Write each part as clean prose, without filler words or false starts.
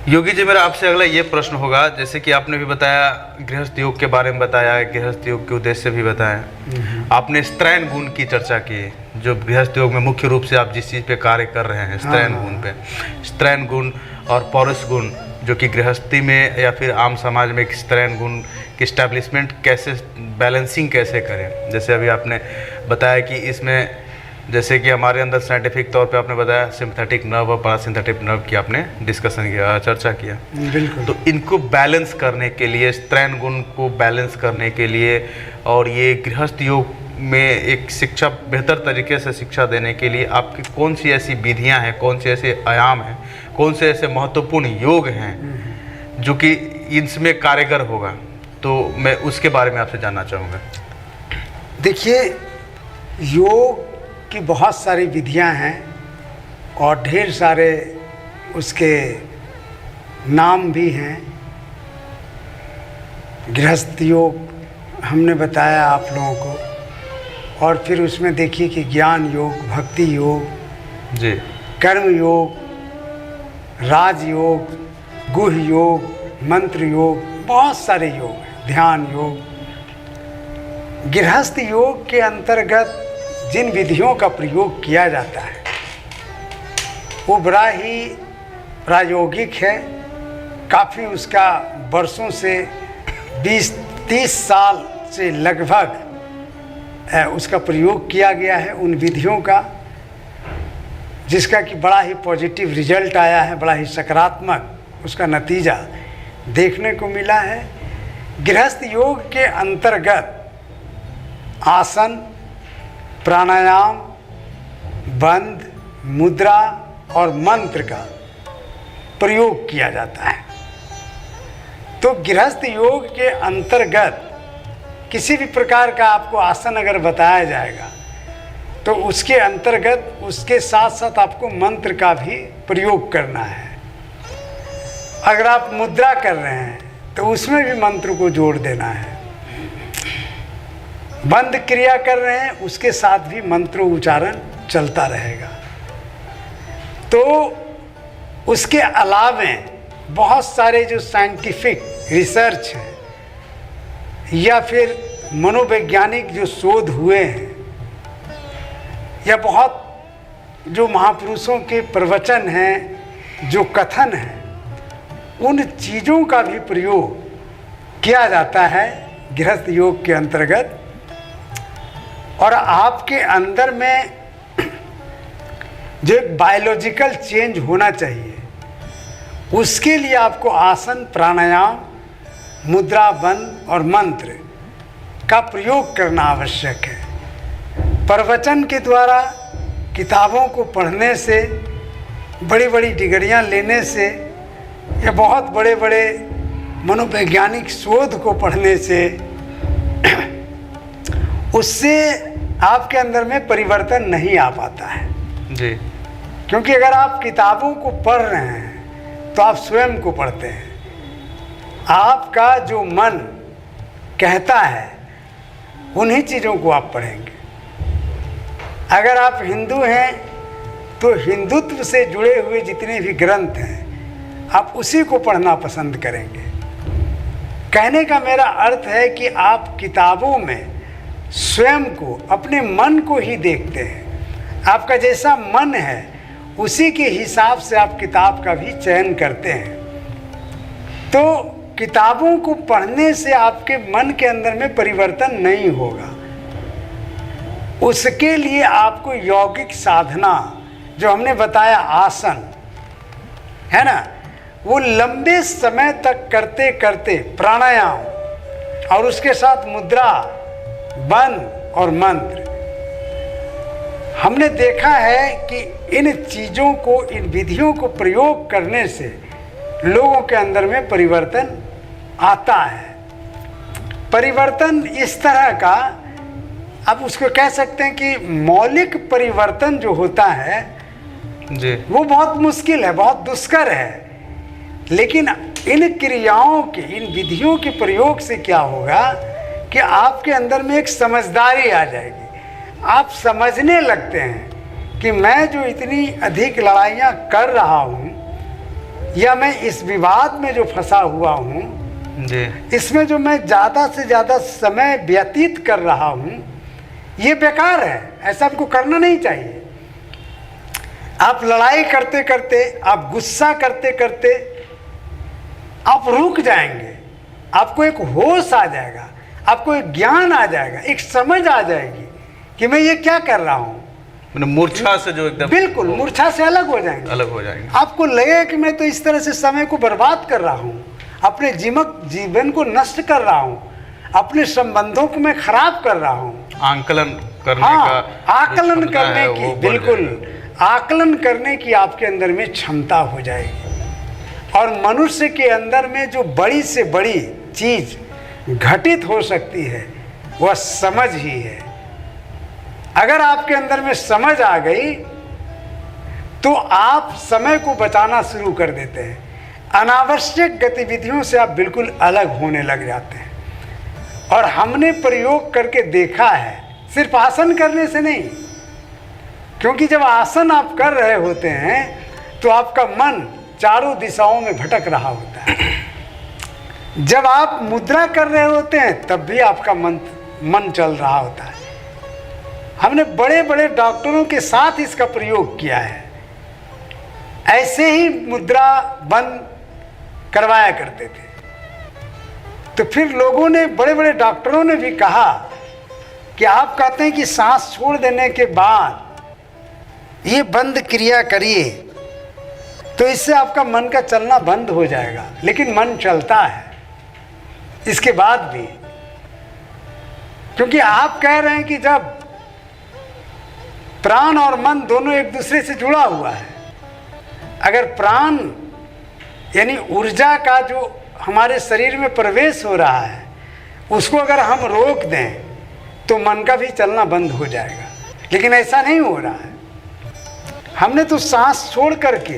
योगी जी, मेरा आपसे अगला ये प्रश्न होगा, जैसे कि आपने भी बताया गृहस्थ योग के बारे में बताया, गृहस्थ योग के उद्देश्य भी बताया, आपने स्त्रैण गुण की चर्चा की, जो गृहस्थ योग में मुख्य रूप से आप जिस चीज़ पे कार्य कर रहे हैं, स्त्रैण गुण पे, स्त्रैण गुण और पौरुष गुण, जो कि गृहस्थी में या फिर आम समाज में स्त्रैण गुण की स्टैब्लिशमेंट कैसे, बैलेंसिंग कैसे करें। जैसे अभी आपने बताया कि इसमें जैसे कि हमारे अंदर साइंटिफिक तौर पे आपने बताया सिंपैथेटिक नर्व और पैरासिम्पैथेटिक नर्व की आपने डिस्कशन किया, चर्चा किया। बिल्कुल। तो इनको बैलेंस करने के लिए, स्त्रैण गुण को बैलेंस करने के लिए और ये गृहस्थ योग में एक शिक्षा, बेहतर तरीके से शिक्षा देने के लिए आपकी कौन सी ऐसी विधियां हैं, कौन से ऐसे आयाम हैं, कौन से ऐसे महत्वपूर्ण योग हैं जो कि इसमें कारगर होगा, तो मैं उसके बारे में आपसे जानना चाहूँगा। देखिए, योग की बहुत सारी विधियां हैं और ढेर सारे उसके नाम भी हैं। गृहस्थ योग हमने बताया आप लोगों को, और फिर उसमें देखिए कि ज्ञान योग, भक्ति योग जी, कर्म योग, राजयोग, गुह योग, मंत्र योग, बहुत सारे योग हैं, ध्यान योग। गृहस्थ योग के अंतर्गत जिन विधियों का प्रयोग किया जाता है वो बड़ा ही प्रायोगिक है। काफ़ी उसका वर्षों से 20-30 साल से लगभग उसका प्रयोग किया गया है उन विधियों का, जिसका कि बड़ा ही पॉजिटिव रिजल्ट आया है, बड़ा ही सकारात्मक उसका नतीजा देखने को मिला है। गृहस्थ योग के अंतर्गत आसन, प्राणायाम, बंध, मुद्रा और मंत्र का प्रयोग किया जाता है। तो गृहस्थ योग के अंतर्गत किसी भी प्रकार का आपको आसन अगर बताया जाएगा तो उसके अंतर्गत उसके साथ साथ आपको मंत्र का भी प्रयोग करना है। अगर आप मुद्रा कर रहे हैं तो उसमें भी मंत्र को जोड़ देना है। बंद क्रिया कर रहे हैं उसके साथ भी मंत्रो उच्चारण चलता रहेगा। तो उसके अलावे बहुत सारे जो साइंटिफिक रिसर्च है या फिर मनोवैज्ञानिक जो शोध हुए हैं या बहुत जो महापुरुषों के प्रवचन हैं, जो कथन हैं, उन चीज़ों का भी प्रयोग किया जाता है गृहस्थ योग के अंतर्गत। और आपके अंदर में जो एक बायोलॉजिकल चेंज होना चाहिए उसके लिए आपको आसन, प्राणायाम, मुद्रा, बंध और मंत्र का प्रयोग करना आवश्यक है। प्रवचन के द्वारा, किताबों को पढ़ने से, बड़ी बड़ी डिग्रियां लेने से या बहुत बड़े बड़े मनोवैज्ञानिक शोध को पढ़ने से उससे आपके अंदर में परिवर्तन नहीं आ पाता है जी। क्योंकि अगर आप किताबों को पढ़ रहे हैं तो आप स्वयं को पढ़ते हैं। आपका जो मन कहता है उन्हीं चीज़ों को आप पढ़ेंगे। अगर आप हिंदू हैं तो हिंदुत्व से जुड़े हुए जितने भी ग्रंथ हैं आप उसी को पढ़ना पसंद करेंगे। कहने का मेरा अर्थ है कि आप किताबों में स्वयं को, अपने मन को ही देखते हैं। आपका जैसा मन है उसी के हिसाब से आप किताब का भी चयन करते हैं। तो किताबों को पढ़ने से आपके मन के अंदर में परिवर्तन नहीं होगा। उसके लिए आपको यौगिक साधना, जो हमने बताया आसन है ना, वो लंबे समय तक करते करते, प्राणायाम और उसके साथ मुद्रा, बंध और मंत्र, हमने देखा है कि इन चीज़ों को, इन विधियों को प्रयोग करने से लोगों के अंदर में परिवर्तन आता है। परिवर्तन इस तरह का, आप उसको कह सकते हैं कि मौलिक परिवर्तन जो होता है जी, वो बहुत मुश्किल है, बहुत दुष्कर है। लेकिन इन क्रियाओं के, इन विधियों के प्रयोग से क्या होगा कि आपके अंदर में एक समझदारी आ जाएगी। आप समझने लगते हैं कि मैं जो इतनी अधिक लड़ाइयाँ कर रहा हूँ या मैं इस विवाद में जो फंसा हुआ हूँ, जी इसमें जो मैं ज़्यादा से ज़्यादा समय व्यतीत कर रहा हूँ, ये बेकार है, ऐसा आपको करना नहीं चाहिए। आप लड़ाई करते करते, आप गुस्सा करते करते आप रुक जाएंगे, आपको एक होश आ जाएगा, आपको एक ज्ञान आ जाएगा, एक समझ आ जाएगी कि मैं ये क्या कर रहा हूँ। मैंने मूर्छा से जो एकदम बिल्कुल मूर्छा से अलग हो जाएंगे, अलग हो जाएंगे। आपको लगेगा कि मैं तो इस तरह से समय को बर्बाद कर रहा हूँ, अपने जीवन को नष्ट कर रहा हूँ, अपने संबंधों को मैं खराब कर रहा हूँ। आंकलन करने हाँ, का आकलन जो क्षमता करने है, की, वो बढ़ बिल्कुल जाएगा। आकलन करने की आपके अंदर में क्षमता हो जाएगी। और मनुष्य के अंदर में जो बड़ी से बड़ी चीज घटित हो सकती है वह समझ ही है। अगर आपके अंदर में समझ आ गई तो आप समय को बचाना शुरू कर देते हैं, अनावश्यक गतिविधियों से आप बिल्कुल अलग होने लग जाते हैं। और हमने प्रयोग करके देखा है, सिर्फ आसन करने से नहीं, क्योंकि जब आसन आप कर रहे होते हैं तो आपका मन चारों दिशाओं में भटक रहा होता है। जब आप मुद्रा कर रहे होते हैं तब भी आपका मन चल रहा होता है। हमने बड़े बड़े डॉक्टरों के साथ इसका प्रयोग किया है। ऐसे ही मुद्रा बंद करवाया करते थे, तो फिर लोगों ने, बड़े बड़े डॉक्टरों ने भी कहा कि आप कहते हैं कि सांस छोड़ देने के बाद ये बंद क्रिया करिए तो इससे आपका मन का चलना बंद हो जाएगा, लेकिन मन चलता है इसके बाद भी, क्योंकि आप कह रहे हैं कि जब प्राण और मन दोनों एक दूसरे से जुड़ा हुआ है, अगर प्राण यानी ऊर्जा का जो हमारे शरीर में प्रवेश हो रहा है उसको अगर हम रोक दें तो मन का भी चलना बंद हो जाएगा, लेकिन ऐसा नहीं हो रहा है। हमने तो सांस छोड़ करके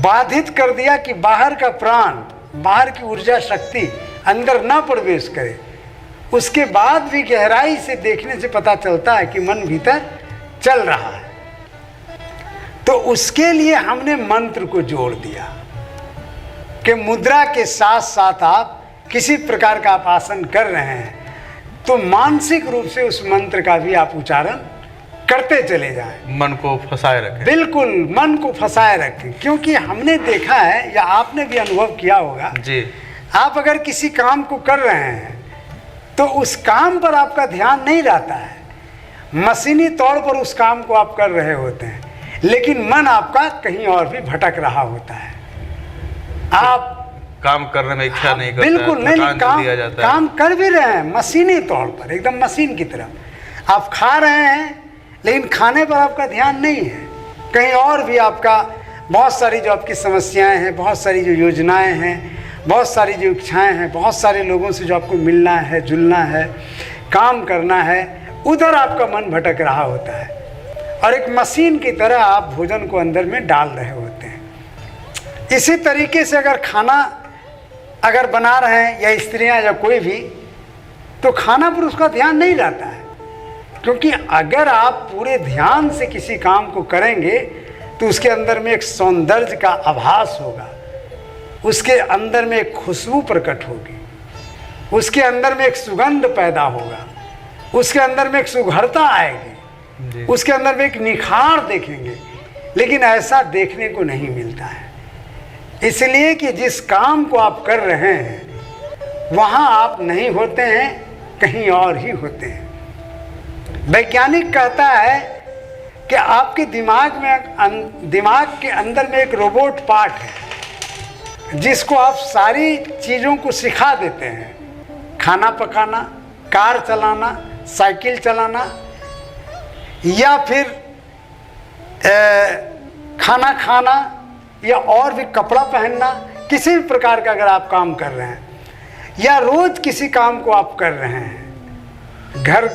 बाधित कर दिया कि बाहर का प्राण, बाहर की ऊर्जा शक्ति अंदर ना प्रवेश करे। उसके बाद भी गहराई से देखने से पता चलता है कि मन भीतर चल रहा है। तो उसके लिए हमने मंत्र को जोड़ दिया कि मुद्रा के साथ साथ आप किसी प्रकार का आप आसन कर रहे हैं तो मानसिक रूप से उस मंत्र का भी आप उच्चारण करते चले जाएं। मन को फंसाए रखें। बिल्कुल मन को फंसाए रखें, क्योंकि हमने देखा है या आपने भी अनुभव किया होगा जी, आप अगर किसी काम को कर रहे हैं तो उस काम पर आपका ध्यान नहीं रहता है, मशीनी तौर पर उस काम को आप कर रहे होते हैं, लेकिन मन आपका कहीं और भी भटक रहा होता है। आप काम करने में इच्छा नहीं करता, बिल्कुल नहीं, थकान जल्दी आ जाता है। काम कर भी रहे हैं मशीनी तौर पर, एकदम मशीन की तरह आप खा रहे हैं, लेकिन खाने पर आपका ध्यान नहीं है, कहीं और भी आपका बहुत सारी जो आपकी समस्याएं हैं, बहुत सारी जो योजनाएं हैं, बहुत सारी जो इच्छाएं हैं, बहुत सारे लोगों से जो आपको मिलना है, जुलना है, काम करना है, उधर आपका मन भटक रहा होता है और एक मशीन की तरह आप भोजन को अंदर में डाल रहे होते हैं। इसी तरीके से अगर खाना अगर बना रहे हैं या स्त्रियां या कोई भी, तो खाना पर उसका ध्यान नहीं रहता है, क्योंकि अगर आप पूरे ध्यान से किसी काम को करेंगे तो उसके अंदर में एक सौंदर्य का आभास होगा, उसके अंदर में एक खुशबू प्रकट होगी, उसके अंदर में एक सुगंध पैदा होगा, उसके अंदर में एक सुघड़ता आएगी, उसके अंदर में एक निखार देखेंगे, लेकिन ऐसा देखने को नहीं मिलता है। इसलिए कि जिस काम को आप कर रहे हैं वहाँ आप नहीं होते हैं, कहीं और ही होते हैं। वैज्ञानिक कहता है कि आपके दिमाग के अंदर में एक रोबोट पार्ट है जिसको आप सारी चीज़ों को सिखा देते हैं, खाना पकाना, कार चलाना, साइकिल चलाना या फिर खाना खाना या और भी कपड़ा पहनना, किसी भी प्रकार का अगर आप काम कर रहे हैं या रोज़ किसी काम को आप कर रहे हैं, घर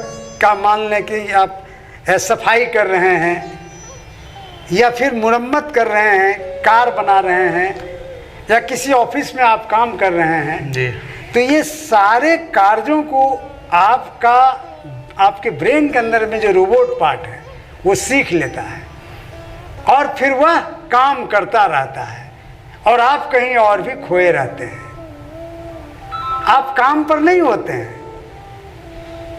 का मान लें कि आप सफाई कर रहे हैं या फिर मुरम्मत कर रहे हैं, कार बना रहे हैं या किसी ऑफिस में आप काम कर रहे हैं जी, तो ये सारे कार्यों को आपके ब्रेन के अंदर में जो रोबोट पार्ट है वो सीख लेता है और फिर वह काम करता रहता है। और आप कहीं और भी खोए रहते हैं। आप काम पर नहीं होते हैं,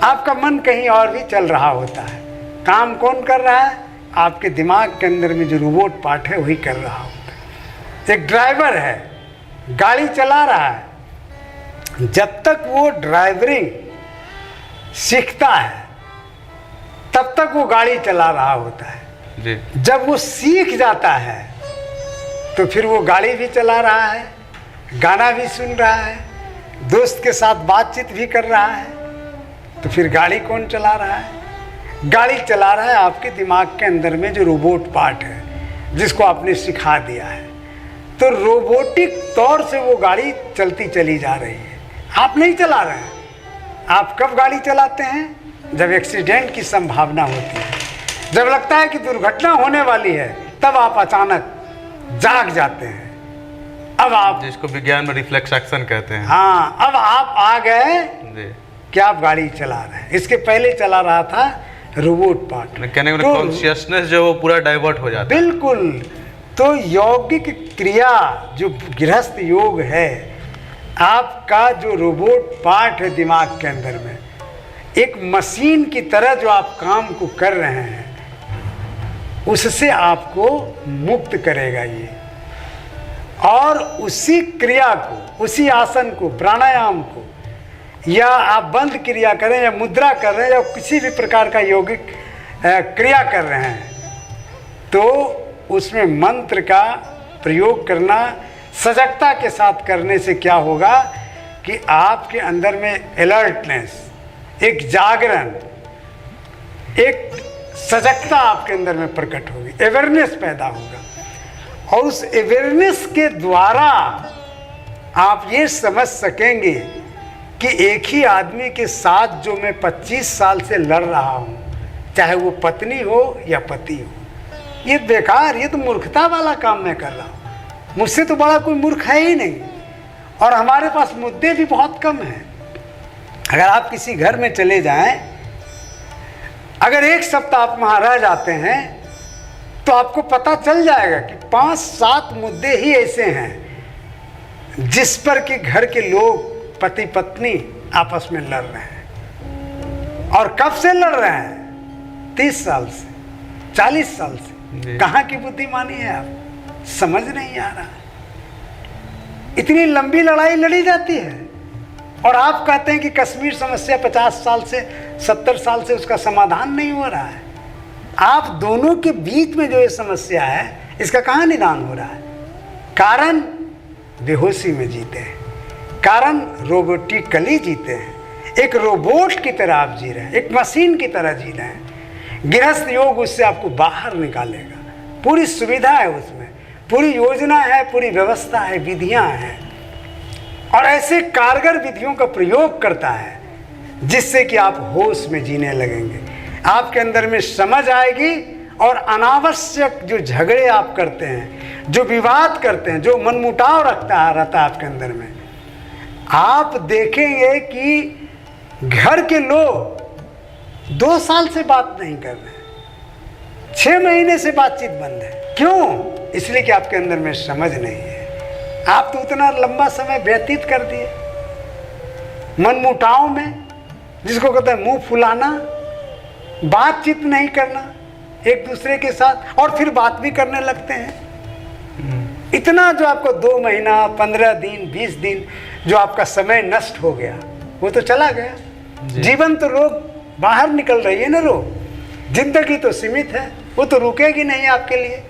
आपका मन कहीं और भी चल रहा होता है। काम कौन कर रहा है? आपके दिमाग के अंदर में जो रोबोट पार्ट है वही कर रहा होता है। एक ड्राइवर है, गाड़ी चला रहा है, जब तक वो ड्राइवरिंग सीखता है तब तक वो गाड़ी चला रहा होता है। जी। जब वो सीख जाता है तो फिर वो गाड़ी भी चला रहा है, गाना भी सुन रहा है, दोस्त के साथ बातचीत भी कर रहा है। तो फिर गाड़ी कौन चला रहा है? गाड़ी चला रहा है आपके दिमाग के अंदर में जो रोबोट पार्ट है, जिसको आपने सिखा दिया है। तो रोबोटिक तौर से वो गाड़ी चलती चली जा रही है, आप नहीं चला रहे हैं। आप कब गाड़ी चलाते हैं? जब एक्सीडेंट की संभावना होती है, जब लगता है कि दुर्घटना होने वाली है, तब आप अचानक जाग जाते हैं। अब आप, जिसको विज्ञान में रिफ्लेक्स एक्शन कहते हैं, हाँ, अब आप आ गए जी कि आप गाड़ी चला रहे हैं। इसके पहले चला रहा था रोबोट पार्ट। कहने को कॉन्शियसनेस जो वो पूरा डाइवर्ट हो जाता है। बिल्कुल। तो यौगिक क्रिया जो गृहस्थ योग है, आपका जो रोबोट पार्ट है दिमाग के अंदर में, एक मशीन की तरह जो आप काम को कर रहे हैं, उससे आपको मुक्त करेगा ये। और उसी क्रिया को, उसी आसन को, प्राणायाम को, या आप बंद क्रिया करें या मुद्रा कर रहे हैं या किसी भी प्रकार का यौगिक क्रिया कर रहे हैं, तो उसमें मंत्र का प्रयोग करना सजगता के साथ करने से क्या होगा कि आपके अंदर में अलर्टनेस, एक जागरण, एक सजगता आपके अंदर में प्रकट होगी, अवेयरनेस पैदा होगा। और उस अवेयरनेस के द्वारा आप ये समझ सकेंगे कि एक ही आदमी के साथ जो मैं 25 साल से लड़ रहा हूँ, चाहे वो पत्नी हो या पति हो, ये बेकार, ये तो मूर्खता वाला काम मैं कर रहा हूँ। मुझसे तो बड़ा कोई मूर्ख है ही नहीं। और हमारे पास मुद्दे भी बहुत कम हैं। अगर आप किसी घर में चले जाएं, अगर एक सप्ताह आप वहाँ रह जाते हैं, तो आपको पता चल जाएगा कि 5-7 मुद्दे ही ऐसे हैं जिस पर कि घर के लोग, पति पत्नी आपस में लड़ रहे हैं। और कब से लड़ रहे हैं? 30 साल से, 40 साल से। कहाँ की बुद्धिमानी है? आप समझ नहीं आ रहा। इतनी लंबी लड़ाई लड़ी जाती है और आप कहते हैं कि कश्मीर समस्या 50 साल से, 70 साल से उसका समाधान नहीं हो रहा है। आप दोनों के बीच में जो ये समस्या है, इसका कहाँ निदान हो रहा है? कारण बेहोशी में जीते हैं, कारण रोबोटिकली जीते हैं। एक रोबोट की तरह आप जी रहे हैं, एक मशीन की तरह जी रहे हैं। गृहस्थ योग उससे आपको बाहर निकालेगा। पूरी सुविधा है उसमें, पूरी योजना है, पूरी व्यवस्था है, विधियां हैं, और ऐसे कारगर विधियों का प्रयोग करता है जिससे कि आप होश में जीने लगेंगे। आपके अंदर में समझ आएगी और अनावश्यक जो झगड़े आप करते हैं, जो विवाद करते हैं, जो मनमुटाव रहता है आपके अंदर में, आप देखेंगे कि घर के लोग 2 साल से बात नहीं कर रहे हैं, 6 महीने से बातचीत बंद है। क्यों? इसलिए कि आपके अंदर में समझ नहीं है। आप तो उतना लंबा समय व्यतीत कर दिए मनमुटाव में, जिसको कहते हैं मुंह फुलाना, बातचीत नहीं करना एक दूसरे के साथ, और फिर बात भी करने लगते हैं। इतना जो आपको 2 महीना, 15 दिन, 20 दिन जो आपका समय नष्ट हो गया, वो तो चला गया। जीवन तो रोग बाहर निकल रही है ना, रोग, जिंदगी तो सीमित है, वो तो रुकेगी नहीं आपके लिए।